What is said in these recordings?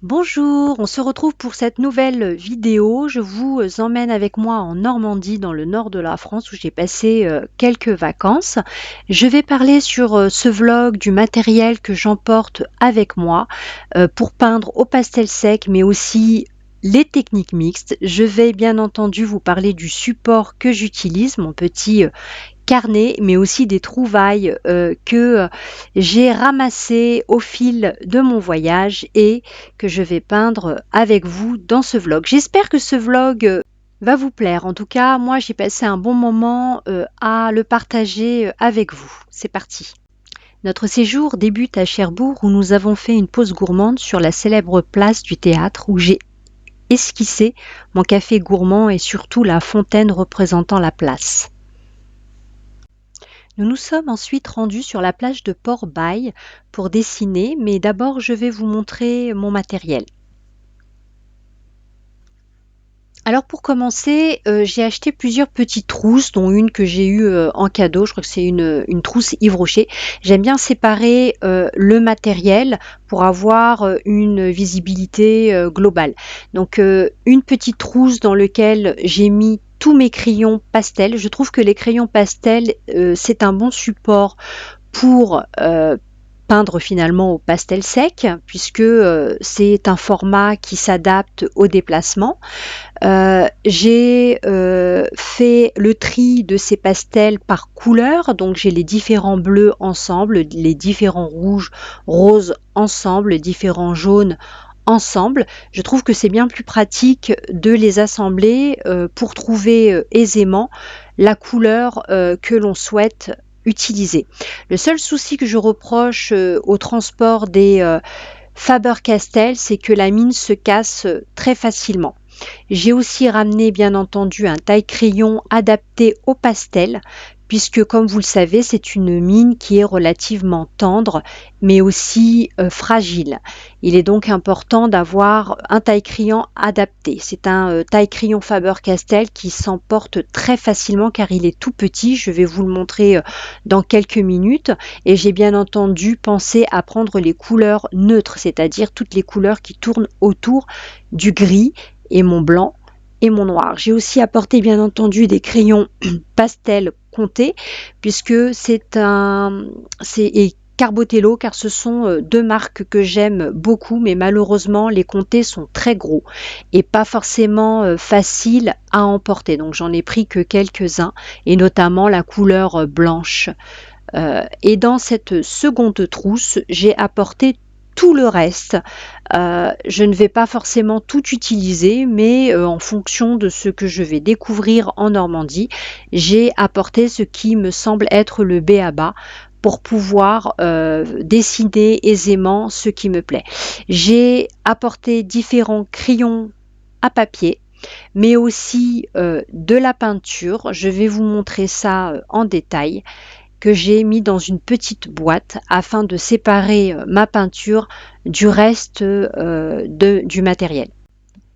Bonjour, on se retrouve pour cette nouvelle vidéo. Je vous emmène avec moi en Normandie, dans le nord de la France, où j'ai passé quelques vacances. Je vais parler sur ce vlog du matériel que j'emporte avec moi pour peindre au pastel sec, mais aussi les techniques mixtes. Je vais bien entendu vous parler du support que j'utilise, mon petit carnet, mais aussi des trouvailles que j'ai ramassées au fil de mon voyage et que je vais peindre avec vous dans ce vlog. J'espère que ce vlog va vous plaire. En tout cas, moi, j'ai passé un bon moment à le partager avec vous. C'est parti. Notre séjour débute à Cherbourg où nous avons fait une pause gourmande sur la célèbre place du théâtre où j'ai esquissé mon café gourmand et surtout la fontaine représentant la place. Nous nous sommes ensuite rendus sur la plage de Port-Bail pour dessiner, mais d'abord je vais vous montrer mon matériel. Alors pour commencer, j'ai acheté plusieurs petites trousses, dont une que j'ai eue en cadeau. Je crois que c'est une trousse Yves Rocher. J'aime bien séparer le matériel pour avoir une visibilité globale. Donc une petite trousse dans laquelle j'ai mis tous mes crayons pastels. Je trouve que les crayons pastels, c'est un bon support pour peindre finalement au pastel sec, puisque c'est un format qui s'adapte au déplacement. J'ai fait le tri de ces pastels par couleur, donc j'ai les différents bleus ensemble, les différents rouges, roses ensemble, les différents jaunes ensemble. Je trouve que c'est bien plus pratique de les assembler pour trouver aisément la couleur que l'on souhaite utiliser. Le seul souci que je reproche au transport des Faber-Castell, c'est que la mine se casse très facilement. J'ai aussi ramené bien entendu un taille-crayon adapté au pastel, puisque comme vous le savez, c'est une mine qui est relativement tendre, mais aussi fragile. Il est donc important d'avoir un taille-crayon adapté. C'est un taille-crayon Faber-Castell qui s'emporte très facilement car il est tout petit. Je vais vous le montrer dans quelques minutes. Et j'ai bien entendu pensé à prendre les couleurs neutres, c'est-à-dire toutes les couleurs qui tournent autour du gris et mon blanc et mon noir. J'ai aussi apporté bien entendu des crayons pastel Conté puisque c'est Carbotello car ce sont deux marques que j'aime beaucoup, mais malheureusement les Conté sont très gros et pas forcément faciles à emporter, donc j'en ai pris que quelques-uns et notamment la couleur blanche. Et dans cette seconde trousse, j'ai apporté tout le reste. Je ne vais pas forcément tout utiliser, mais en fonction de ce que je vais découvrir en Normandie, j'ai apporté ce qui me semble être le b.a-ba pour pouvoir dessiner aisément ce qui me plaît. J'ai apporté différents crayons à papier, mais aussi de la peinture. Je vais vous montrer ça en détail, que j'ai mis dans une petite boîte afin de séparer ma peinture du reste du matériel.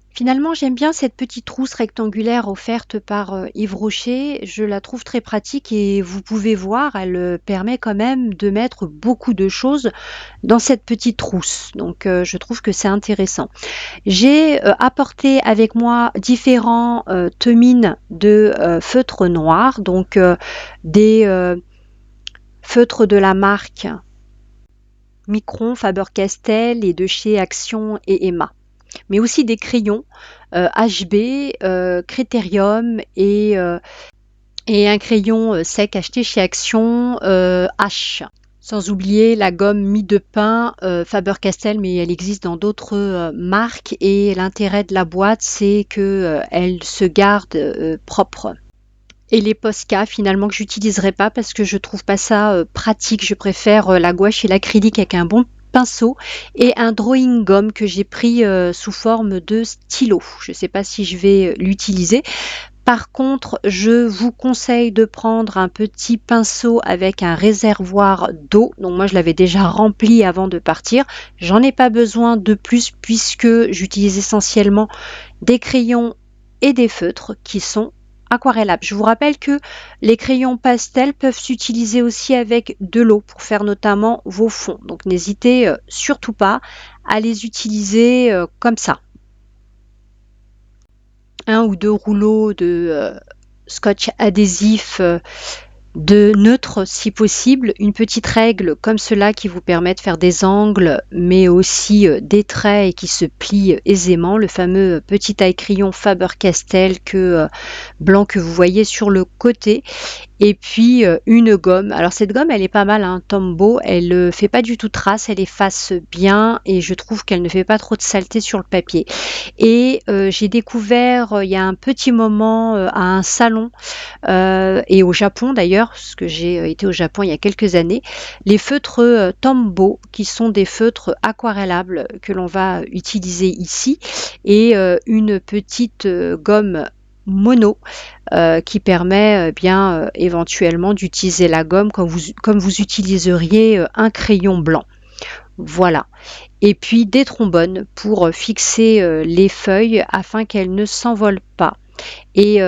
Finalement, j'aime bien cette petite trousse rectangulaire offerte par Yves Rocher. Je la trouve très pratique et vous pouvez voir, elle permet quand même de mettre beaucoup de choses dans cette petite trousse. Donc, je trouve que c'est intéressant. J'ai apporté avec moi différents temines de feutre noir, donc des feutres de la marque Micron, Faber-Castell et de chez Action et Emma. Mais aussi des crayons HB, Critérium et un crayon sec acheté chez Action H. Sans oublier la gomme mie de pain Faber-Castell, mais elle existe dans d'autres marques et l'intérêt de la boîte, c'est qu'elle se garde propre. Et les Posca finalement que j'utiliserai pas parce que je trouve pas ça pratique. Je préfère la gouache et l'acrylique avec un bon pinceau et un drawing gum que j'ai pris sous forme de stylo. Je ne sais pas si je vais l'utiliser. Par contre, je vous conseille de prendre un petit pinceau avec un réservoir d'eau. Donc moi, je l'avais déjà rempli avant de partir. J'en ai pas besoin de plus puisque j'utilise essentiellement des crayons et des feutres qui sont aquarellables. Je vous rappelle que les crayons pastels peuvent s'utiliser aussi avec de l'eau pour faire notamment vos fonds. Donc n'hésitez surtout pas à les utiliser comme ça. Un ou deux rouleaux de scotch adhésif de neutre si possible, une petite règle comme cela qui vous permet de faire des angles mais aussi des traits et qui se plient aisément, le fameux petit taille-crayon Faber-Castell blanc que vous voyez sur le côté. Et puis une gomme. Alors cette gomme, elle est pas mal, hein, Tombow. Elle ne fait pas du tout trace, elle efface bien et je trouve qu'elle ne fait pas trop de saleté sur le papier. Et j'ai découvert il y a un petit moment à un salon et au Japon d'ailleurs, parce que j'ai été au Japon il y a quelques années, les feutres Tombow, qui sont des feutres aquarellables que l'on va utiliser ici, et une petite gomme mono qui permet bien éventuellement d'utiliser la gomme comme vous utiliseriez un crayon blanc. Voilà. Et puis des trombones pour fixer les feuilles afin qu'elles ne s'envolent pas. Et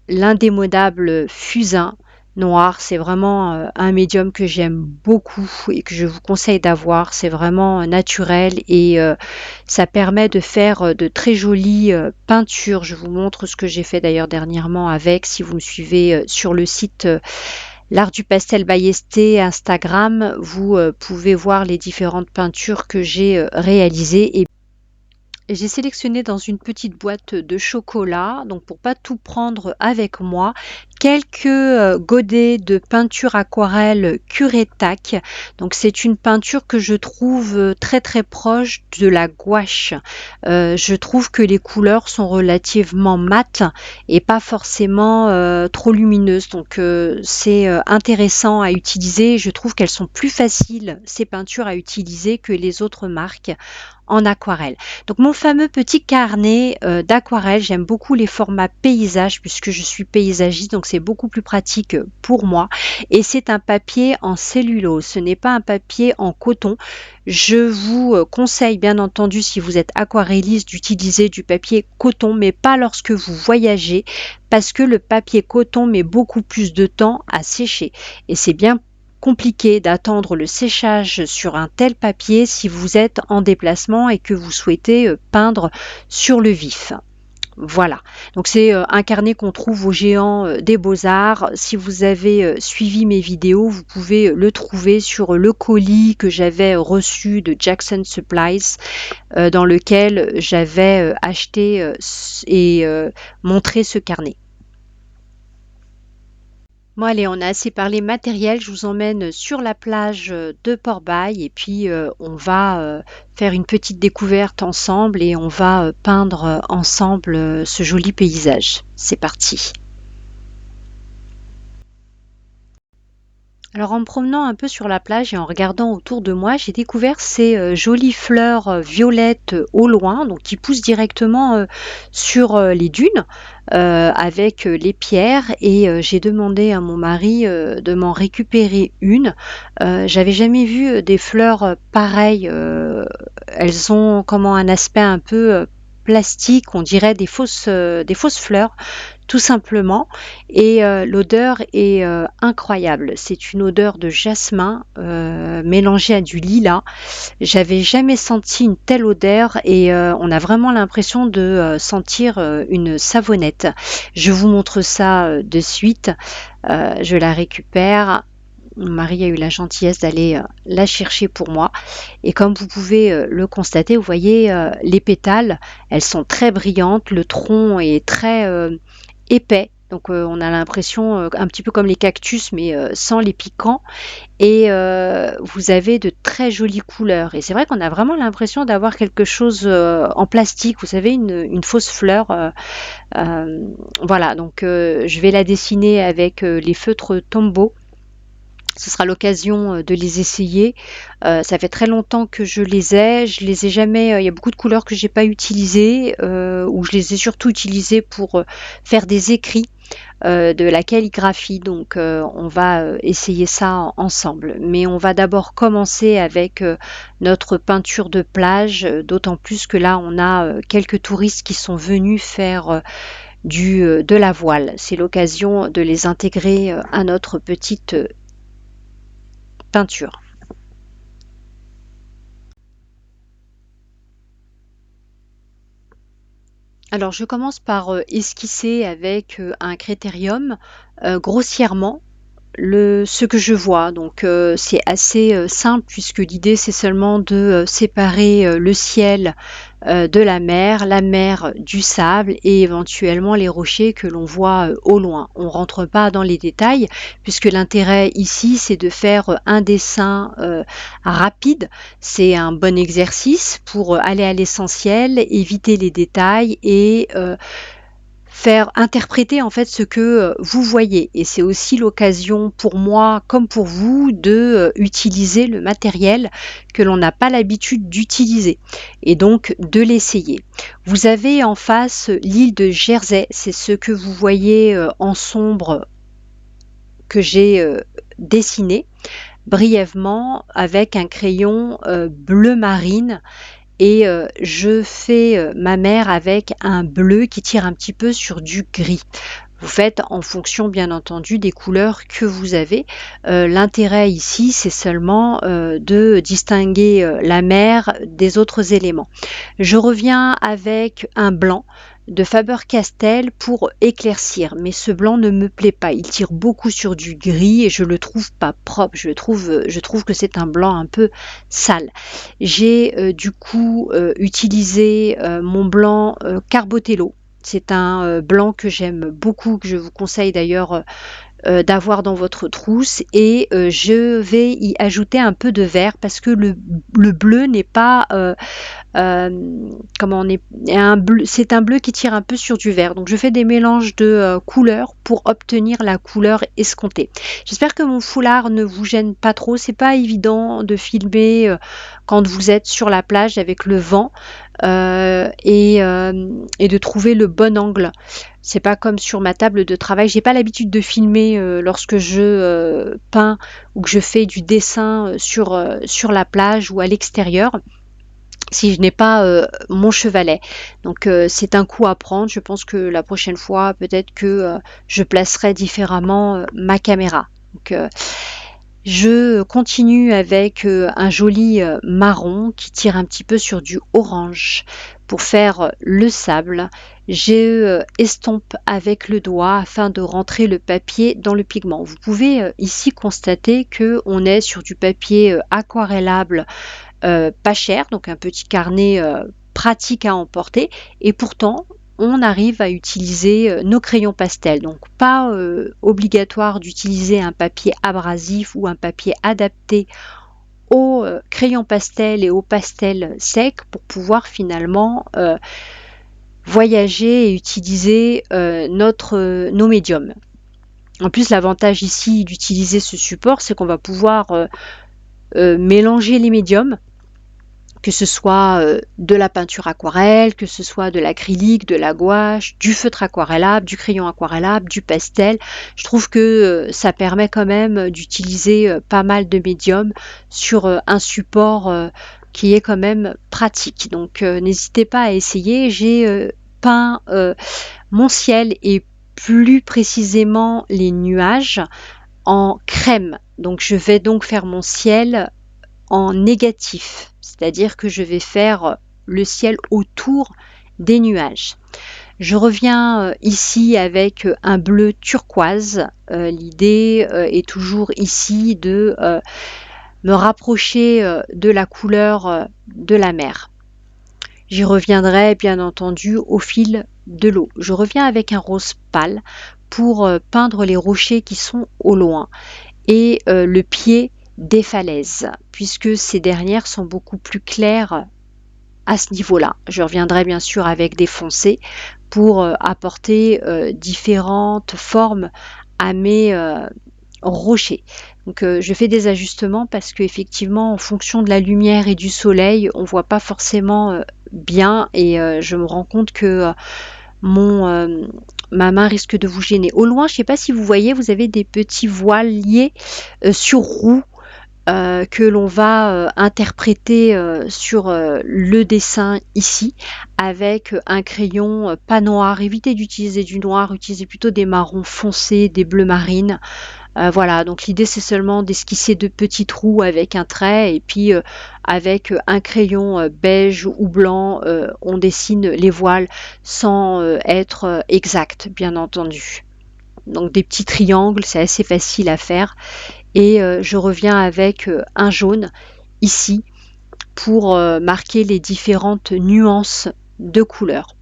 l'indémodable fusain noir, c'est vraiment un médium que j'aime beaucoup et que je vous conseille d'avoir. C'est vraiment naturel et ça permet de faire de très jolies peintures. Je vous montre ce que j'ai fait d'ailleurs dernièrement avec. Si vous me suivez sur le site L'Art du Pastel by Esthé Instagram, vous pouvez voir les différentes peintures que j'ai réalisées. Et j'ai sélectionné dans une petite boîte de chocolat, donc pour pas tout prendre avec moi, quelques godets de peinture aquarelle Curetac. Donc c'est une peinture que je trouve très très proche de la gouache. Je trouve que les couleurs sont relativement mates et pas forcément trop lumineuses. Donc c'est intéressant à utiliser. Je trouve qu'elles sont plus faciles, ces peintures à utiliser, que les autres marques en aquarelle. Donc mon fameux petit carnet d'aquarelle, j'aime beaucoup les formats paysages puisque je suis paysagiste, donc c'est beaucoup plus pratique pour moi. Et c'est un papier en cellulose, ce n'est pas un papier en coton. Je vous conseille bien entendu, si vous êtes aquarelliste, d'utiliser du papier coton, mais pas lorsque vous voyagez, parce que le papier coton met beaucoup plus de temps à sécher. Et c'est bien compliqué d'attendre le séchage sur un tel papier si vous êtes en déplacement et que vous souhaitez peindre sur le vif. Voilà, donc c'est un carnet qu'on trouve au Géant des Beaux-Arts. Si vous avez suivi mes vidéos, vous pouvez le trouver sur le colis que j'avais reçu de Jackson Supplies, dans lequel j'avais acheté et montré ce carnet. Bon allez, on a assez parlé matériel, je vous emmène sur la plage de Port-Bail et puis on va faire une petite découverte ensemble et on va peindre ensemble ce joli paysage. C'est parti. Alors en me promenant un peu sur la plage et en regardant autour de moi, j'ai découvert ces jolies fleurs violettes au loin, donc qui poussent directement sur les dunes avec les pierres. Et j'ai demandé à mon mari de m'en récupérer une. J'avais jamais vu des fleurs pareilles. Elles ont comment un aspect un peu plastique, on dirait des fausses fleurs tout simplement. Et l'odeur est incroyable. C'est une odeur de jasmin mélangée à du lilas. J'avais jamais senti une telle odeur et on a vraiment l'impression de sentir une savonnette. Je vous montre ça de suite. Je la récupère. Mon mari a eu la gentillesse d'aller la chercher pour moi. Et comme vous pouvez le constater, vous voyez les pétales, elles sont très brillantes. Le tronc est très épais. Donc on a l'impression un petit peu comme les cactus mais sans les piquants et vous avez de très jolies couleurs et c'est vrai qu'on a vraiment l'impression d'avoir quelque chose en plastique, vous savez une fausse fleur voilà donc je vais la dessiner avec les feutres Tombow. Ce sera l'occasion de les essayer. Ça fait très longtemps que je les ai jamais. Il y a beaucoup de couleurs que j'ai pas utilisées ou je les ai surtout utilisées pour faire des écrits de la calligraphie. Donc on va essayer ça ensemble. Mais on va d'abord commencer avec notre peinture de plage, d'autant plus que là on a quelques touristes qui sont venus faire de la voile. C'est l'occasion de les intégrer à notre petite peinture. Alors je commence par, esquisser avec, un critérium, grossièrement ce que je vois. Donc c'est assez, simple puisque l'idée c'est seulement de, séparer, le ciel, de la mer du sable et éventuellement les rochers que l'on voit, au loin. On rentre pas dans les détails puisque l'intérêt ici c'est de faire, un dessin, rapide. C'est un bon exercice pour, aller à l'essentiel, éviter les détails et faire interpréter en fait ce que vous voyez, et c'est aussi l'occasion pour moi comme pour vous de utiliser le matériel que l'on n'a pas l'habitude d'utiliser et donc de l'essayer. Vous avez en face l'île de Jersey, c'est ce que vous voyez en sombre que j'ai dessiné brièvement avec un crayon bleu marine, et je fais, ma mer avec un bleu qui tire un petit peu sur du gris. Vous faites en fonction bien entendu des couleurs que vous avez. L'intérêt ici, c'est seulement, de distinguer, la mer des autres éléments. Je reviens avec un blanc de Faber-Castell pour éclaircir, mais ce blanc ne me plaît pas. Il tire beaucoup sur du gris et je le trouve pas propre. Je trouve que c'est un blanc un peu sale. J'ai du coup utilisé mon blanc Carbotello. C'est un blanc que j'aime beaucoup, que je vous conseille d'ailleurs d'avoir dans votre trousse, et je vais y ajouter un peu de vert parce que le bleu n'est pas comment on est, c'est un bleu qui tire un peu sur du vert. Donc je fais des mélanges de couleurs pour obtenir la couleur escomptée. J'espère que mon foulard ne vous gêne pas trop. C'est pas évident de filmer quand vous êtes sur la plage avec le vent et de trouver le bon angle. C'est pas comme sur ma table de travail. J'ai pas l'habitude de filmer lorsque je peins ou que je fais du dessin sur la plage ou à l'extérieur si je n'ai pas mon chevalet. Donc c'est un coup à prendre. Je pense que la prochaine fois, peut-être que je placerai différemment ma caméra. Donc, je continue avec un joli marron qui tire un petit peu sur du orange pour faire le sable. Je estompe avec le doigt afin de rentrer le papier dans le pigment. Vous pouvez ici constater que on est sur du papier aquarellable pas cher, donc un petit carnet pratique à emporter, et pourtant on arrive à utiliser nos crayons pastels. Donc pas obligatoire d'utiliser un papier abrasif ou un papier adapté aux crayons pastel et aux pastels secs pour pouvoir finalement voyager et utiliser nos médiums. En plus, l'avantage ici d'utiliser ce support, c'est qu'on va pouvoir mélanger les médiums, que ce soit de la peinture aquarelle, que ce soit de l'acrylique, de la gouache, du feutre aquarellable, du crayon aquarellable, du pastel. Je trouve que ça permet quand même d'utiliser pas mal de médiums sur un support qui est quand même pratique. Donc n'hésitez pas à essayer. J'ai peint mon ciel et plus précisément les nuages en crème. Donc je vais donc faire mon ciel en négatif, c'est-à-dire que je vais faire le ciel autour des nuages. Je reviens ici avec un bleu turquoise. L'idée est toujours ici de me rapprocher de la couleur de la mer. J'y reviendrai bien entendu au fil de l'eau. Je reviens avec un rose pâle pour peindre les rochers qui sont au loin et le pied des falaises, puisque ces dernières sont beaucoup plus claires à ce niveau-là. Je reviendrai bien sûr avec des foncés pour apporter différentes formes à mes rochers. Donc je fais des ajustements parce qu'effectivement en fonction de la lumière et du soleil, on voit pas forcément bien, et je me rends compte que ma main risque de vous gêner. Au loin, je ne sais pas si vous voyez, vous avez des petits voiliers sur roue que l'on va interpréter sur le dessin ici avec un crayon pas noir. Évitez d'utiliser du noir, utilisez plutôt des marrons foncés, des bleus marines Voilà, donc l'idée c'est seulement d'esquisser de petits trous avec un trait et puis avec un crayon beige ou blanc, on dessine les voiles sans être exact, bien entendu. Donc des petits triangles, c'est assez facile à faire. Et je reviens avec un jaune ici pour marquer les différentes nuances de couleurs.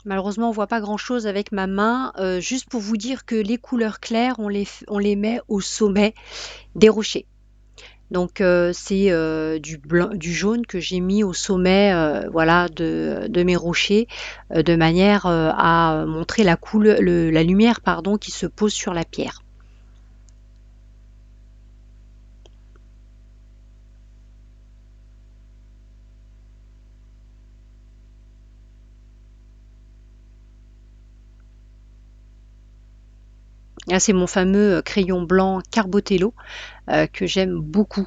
Malheureusement, on voit pas grand-chose avec ma main, juste pour vous dire que les couleurs claires, on les met au sommet des rochers. Donc c'est du blanc, du jaune que j'ai mis au sommet, voilà, de mes rochers, de manière à montrer la lumière, pardon, qui se pose sur la pierre. Là, c'est mon fameux crayon blanc Carbotello que j'aime beaucoup.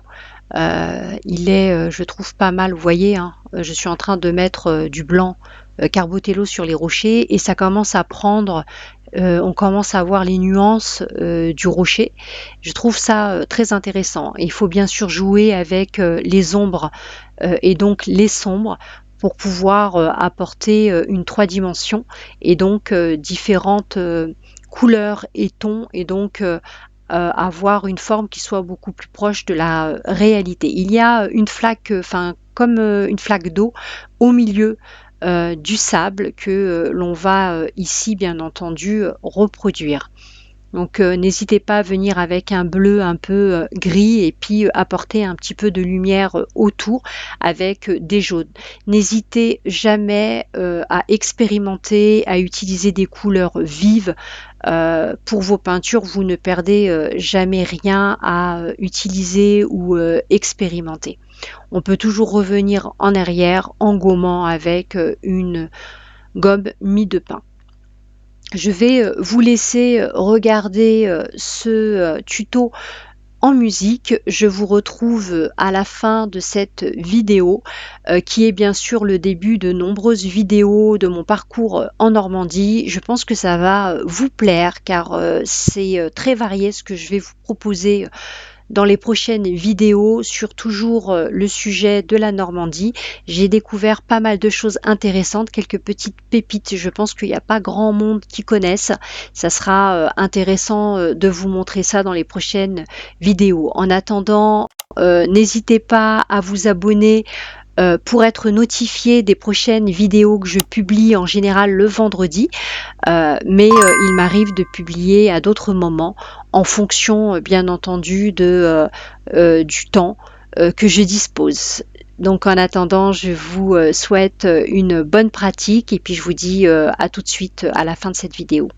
Il est, je trouve pas mal. Vous voyez, hein, je suis en train de mettre du blanc Carbotello sur les rochers et ça commence à prendre. On commence à voir les nuances du rocher. Je trouve ça très intéressant. Il faut bien sûr jouer avec les ombres et donc les sombres pour pouvoir apporter une trois dimensions et donc différentes couleurs et tons et donc avoir une forme qui soit beaucoup plus proche de la réalité. Il y a une flaque, enfin comme une flaque d'eau au milieu du sable que l'on va ici bien entendu reproduire. Donc n'hésitez pas à venir avec un bleu un peu gris et puis apporter un petit peu de lumière autour avec des jaunes. N'hésitez jamais à expérimenter, à utiliser des couleurs vives pour vos peintures. Vous ne perdez jamais rien à utiliser ou expérimenter. On peut toujours revenir en arrière en gommant avec une gomme mi-de-pin. Je vais vous laisser regarder ce tuto en musique. Je vous retrouve à la fin de cette vidéo qui est bien sûr le début de nombreuses vidéos de mon parcours en Normandie. Je pense que ça va vous plaire car c'est très varié ce que je vais vous proposer dans les prochaines vidéos sur toujours le sujet de la Normandie. J'ai découvert pas mal de choses intéressantes, quelques petites pépites. Je pense qu'il n'y a pas grand monde qui connaisse. Ça sera intéressant de vous montrer ça dans les prochaines vidéos. En attendant, n'hésitez pas à vous abonner pour être notifié des prochaines vidéos que je publie en général le vendredi. Mais il m'arrive de publier à d'autres moments en fonction, bien entendu, du temps que je dispose. Donc en attendant, je vous souhaite une bonne pratique et puis je vous dis à tout de suite à la fin de cette vidéo.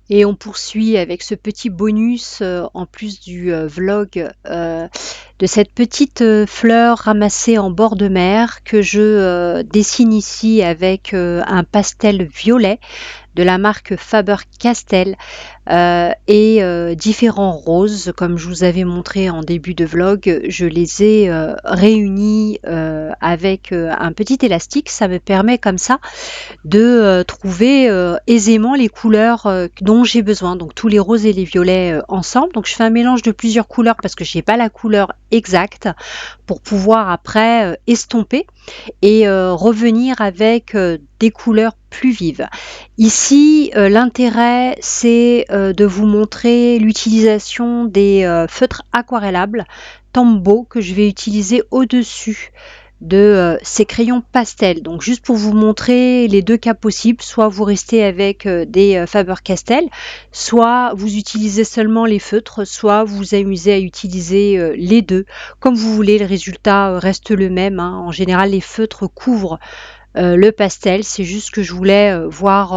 Et on poursuit avec ce petit bonus en plus du vlog de cette petite fleur ramassée en bord de mer que je dessine ici avec un pastel violet de la marque Faber-Castell et différents roses comme je vous avais montré en début de vlog. Je les ai réunis avec un petit élastique. Ça me permet comme ça de trouver aisément les couleurs dont j'ai besoin, donc tous les roses et les violets ensemble. Donc je fais un mélange de plusieurs couleurs parce que je n'ai pas la couleur exacte pour pouvoir après estomper et revenir avec des couleurs plus vives. Ici, l'intérêt, c'est de vous montrer l'utilisation des feutres aquarellables Tombow que je vais utiliser au-dessus de ces crayons pastels. Donc juste pour vous montrer les deux cas possibles, soit vous restez avec des Faber-Castell, soit vous utilisez seulement les feutres, soit vous vous amusez à utiliser les deux. Comme vous voulez, le résultat reste le même, hein. En général, les feutres couvrent le pastel. C'est juste que je voulais voir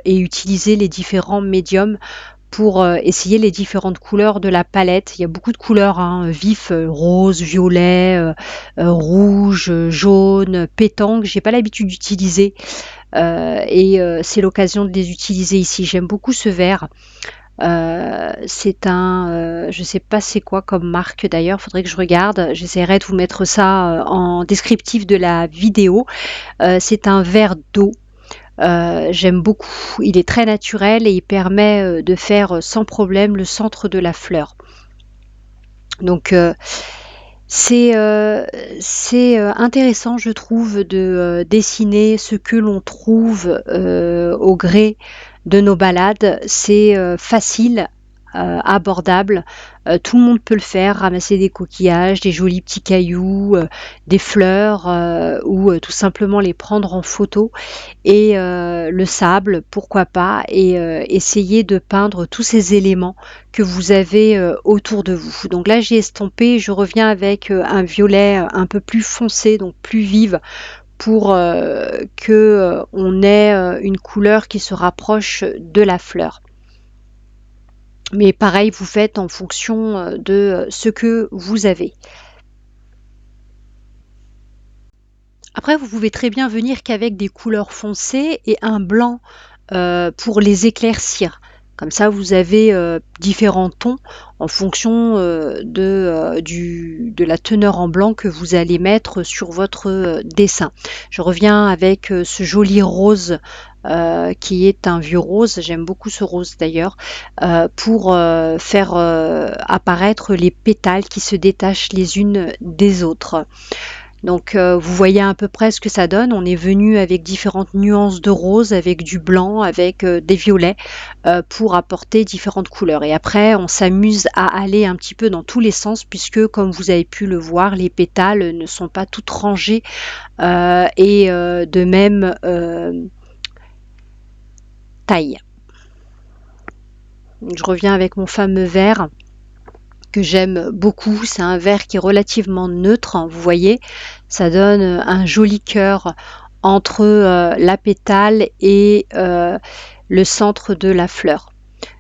et utiliser les différents médiums pour essayer les différentes couleurs de la palette. Il y a beaucoup de couleurs hein, vifs, rose, violet, rouge, jaune, pétanque. J'ai pas l'habitude d'utiliser et c'est l'occasion de les utiliser ici. J'aime beaucoup ce vert. C'est un, je sais pas c'est quoi comme marque d'ailleurs, faudrait que je regarde. J'essaierai de vous mettre ça en descriptif de la vidéo. C'est un vert d'eau. J'aime beaucoup. Il est très naturel et il permet de faire sans problème le centre de la fleur. Donc c'est intéressant, je trouve, de dessiner ce que l'on trouve au gré de nos balades. C'est facile, abordable. Tout le monde peut le faire, ramasser des coquillages, des jolis petits cailloux, des fleurs ou tout simplement les prendre en photo et le sable, pourquoi pas, et essayer de peindre tous ces éléments que vous avez autour de vous. Donc là, j'ai estompé, je reviens avec un violet un peu plus foncé, donc plus vive, pour que on ait une couleur qui se rapproche de la fleur. Mais pareil, vous faites en fonction de ce que vous avez. Après, vous pouvez très bien venir qu'avec des couleurs foncées et un blanc pour les éclaircir. Comme ça, vous avez différents tons en fonction de la teneur en blanc que vous allez mettre sur votre dessin. Je reviens avec ce joli rose qui est un vieux rose. J'aime beaucoup ce rose d'ailleurs pour faire apparaître les pétales qui se détachent les unes des autres. Donc vous voyez à peu près ce que ça donne. On est venu avec différentes nuances de rose, avec du blanc, avec des violets pour apporter différentes couleurs. Et après, on s'amuse à aller un petit peu dans tous les sens puisque, comme vous avez pu le voir, les pétales ne sont pas toutes rangées et de même taille. Je reviens avec mon fameux vert que j'aime beaucoup. C'est un vert qui est relativement neutre, hein, vous voyez, ça donne un joli cœur entre la pétale et le centre de la fleur.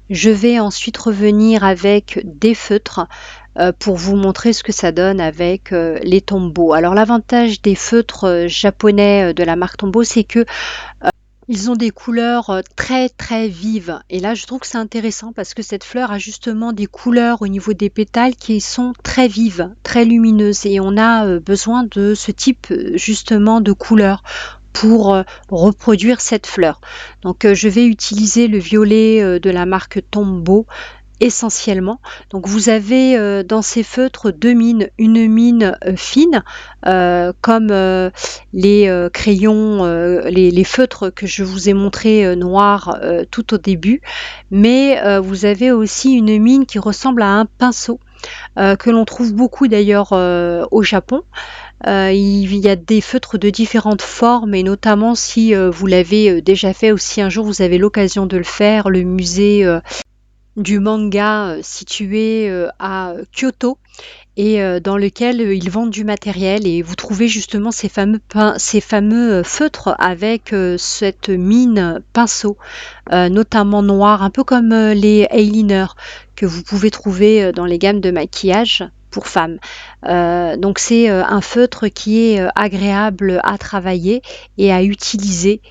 Je vais ensuite revenir avec des feutres pour vous montrer ce que ça donne avec les Tombow. Alors l'avantage des feutres japonais de la marque Tombow, c'est que ils ont des couleurs très très vives et là je trouve que c'est intéressant parce que cette fleur a justement des couleurs au niveau des pétales qui sont très vives, très lumineuses et on a besoin de ce type justement de couleurs pour reproduire cette fleur. Donc je vais utiliser le violet de la marque Tombow essentiellement. Donc vous avez dans ces feutres deux mines, une mine fine comme les crayons, les feutres que je vous ai montré noirs tout au début, mais vous avez aussi une mine qui ressemble à un pinceau que l'on trouve beaucoup d'ailleurs au Japon. Il y a des feutres de différentes formes et notamment si vous l'avez déjà fait ou si un jour vous avez l'occasion de le faire, le musée du manga situé à Kyoto et dans lequel ils vendent du matériel et vous trouvez justement ces fameux feutres avec cette mine pinceau, notamment noir, un peu comme les eyeliner que vous pouvez trouver dans les gammes de maquillage pour femmes. Donc c'est un feutre qui est agréable à travailler et à utiliser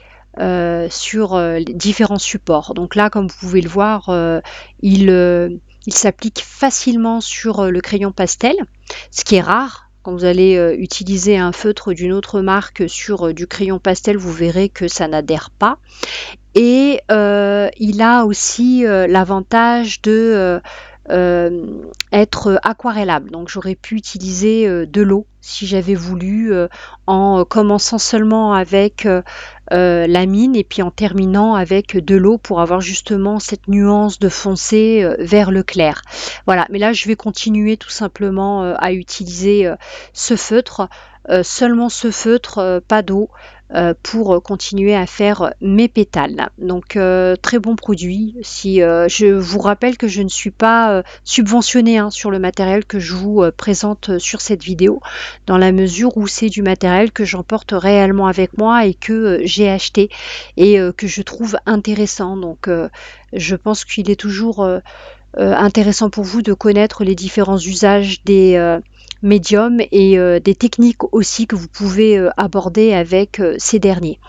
sur les différents supports. Donc là, comme vous pouvez le voir, il, euh, il s'applique facilement sur le crayon pastel, ce qui est rare. Quand vous allez utiliser un feutre d'une autre marque sur du crayon pastel, vous verrez que ça n'adhère pas. Et il a aussi l'avantage de être aquarellable. Donc j'aurais pu utiliser de l'eau si j'avais voulu, en commençant seulement avec la mine et puis en terminant avec de l'eau pour avoir justement cette nuance de foncé vers le clair. Voilà, mais là je vais continuer tout simplement à utiliser ce feutre, seulement ce feutre, pas d'eau, pour continuer à faire mes pétales. Donc très bon produit. Si je vous rappelle que je ne suis pas subventionnée hein, sur le matériel que je vous présente sur cette vidéo, dans la mesure où c'est du matériel que j'emporte réellement avec moi et que j'ai acheté et que je trouve intéressant. Donc je pense qu'il est toujours intéressant pour vous de connaître les différents usages des médiums et des techniques aussi que vous pouvez aborder avec ces derniers.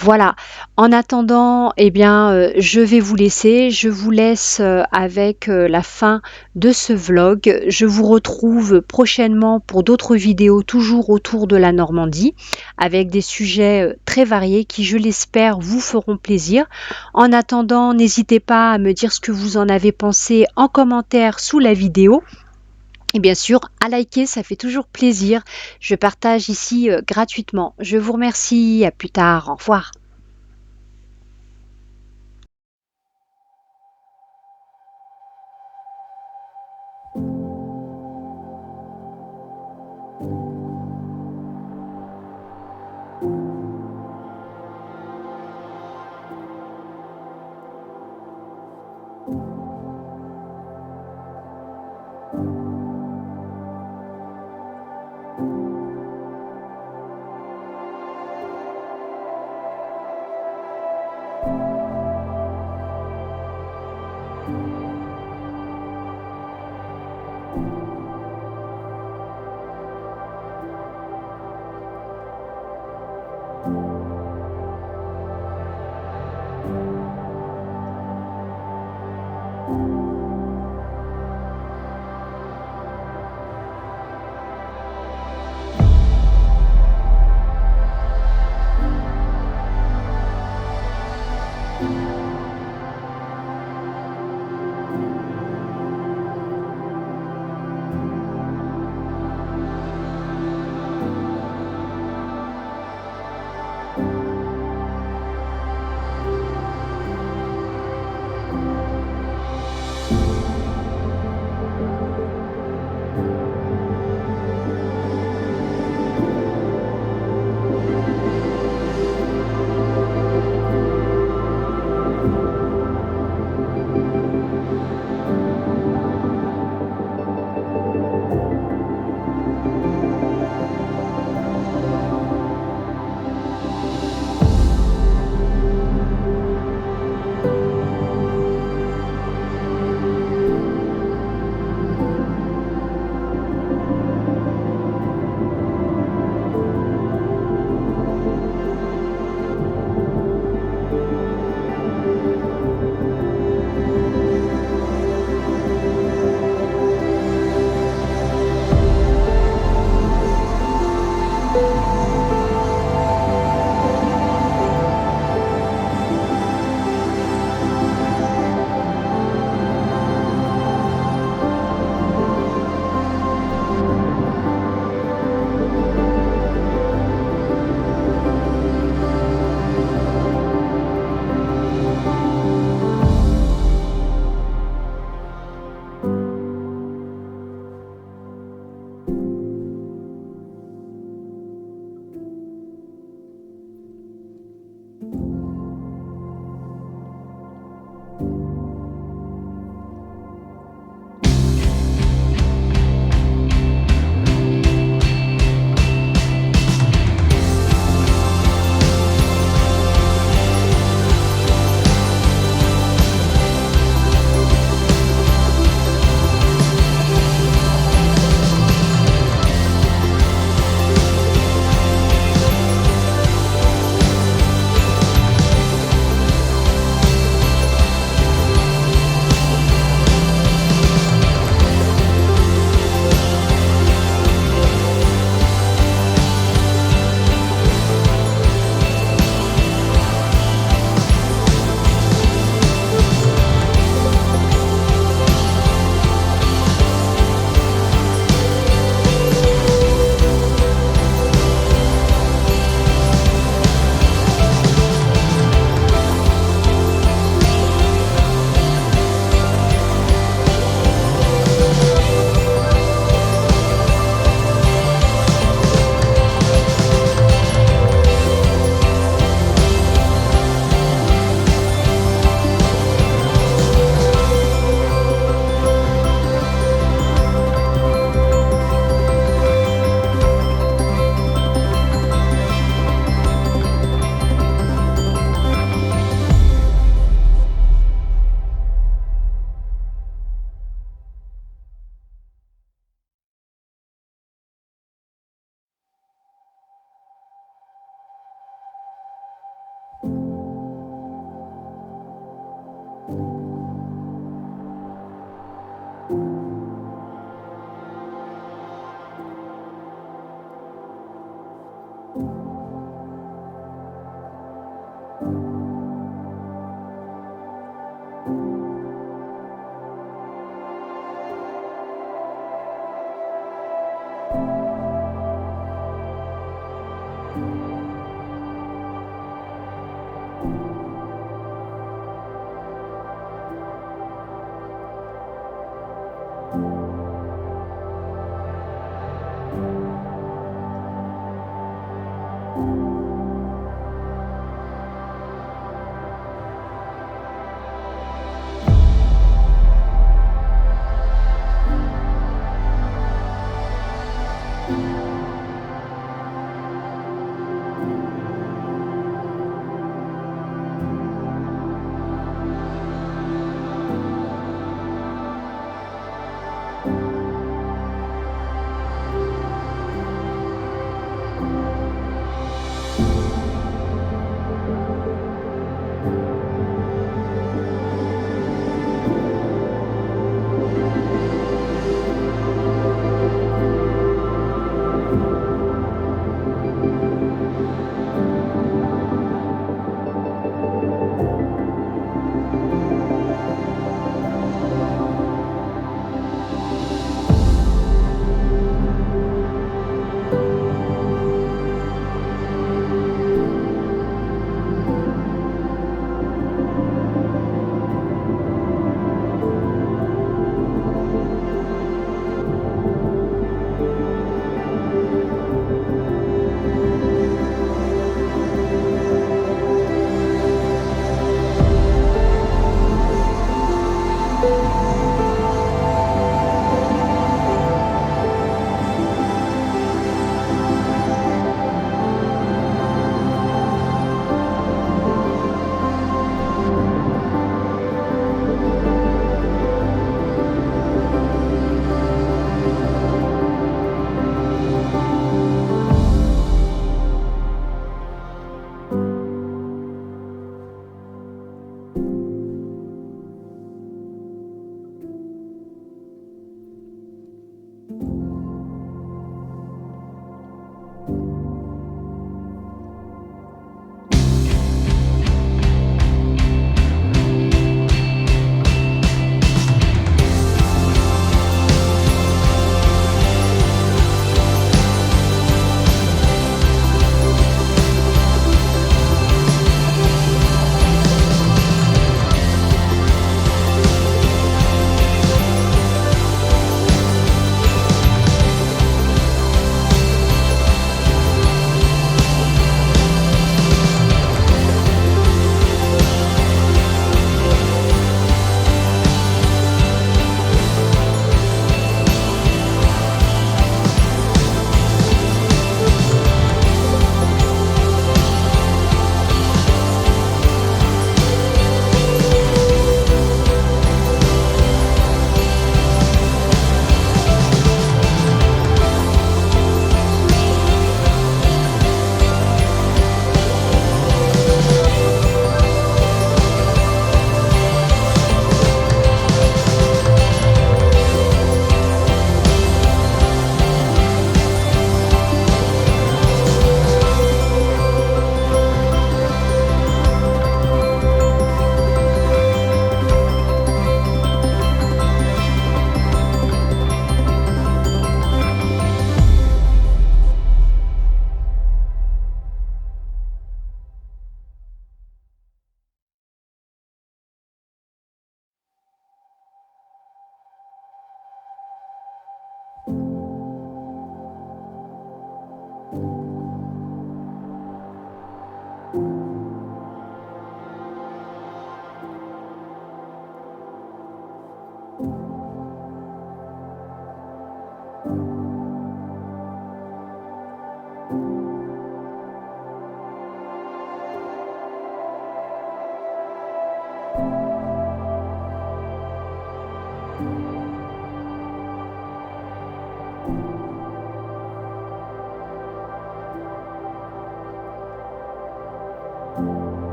Voilà. En attendant, eh bien, je vais vous laisser. Je vous laisse avec la fin de ce vlog. Je vous retrouve prochainement pour d'autres vidéos, toujours autour de la Normandie, avec des sujets très variés qui, je l'espère, vous feront plaisir. En attendant, n'hésitez pas à me dire ce que vous en avez pensé en commentaire sous la vidéo. Et bien sûr, à liker, ça fait toujours plaisir. Je partage ici gratuitement. Je vous remercie. À plus tard. Au revoir.